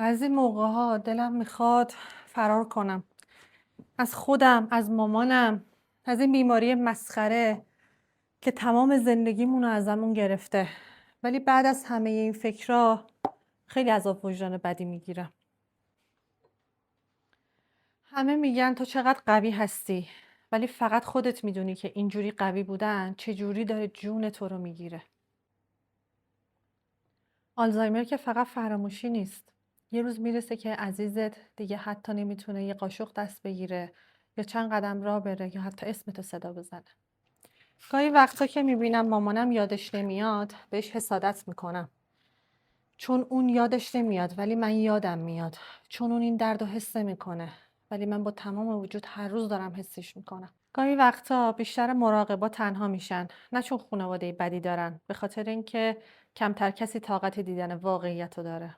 بعضی موقع‌ها دلم میخواد فرار کنم. از خودم، از مامانم، از این بیماری مسخره که تمام زندگیمونو ازمون گرفته. ولی بعد از همه این فکرها خیلی عذاب وجدان بدی میگیرم. همه میگن تو چقدر قوی هستی، ولی فقط خودت میدونی که اینجوری قوی بودن چجوری داره جون تو رو میگیره. آلزایمر که فقط فراموشی نیست. یه روز میرسه که عزیزت دیگه حتی نمیتونه یه قاشق دست بگیره یا چند قدم راه بره یا حتی اسمتو صدا بزنه. گاهی وقتا که میبینم مامانم یادش نمیاد بهش حسادت میکنم. چون اون یادش نمیاد ولی من یادم میاد. چون اون این درد رو حس نمیکنه ولی من با تمام وجود هر روز دارم حسش میکنم. گاهی وقتا بیشتر مراقبا تنها میشن، نه چون خانواده بدی دارن، به خاطر اینکه کمتر کسی طاقت دیدن واقعیت رو داره.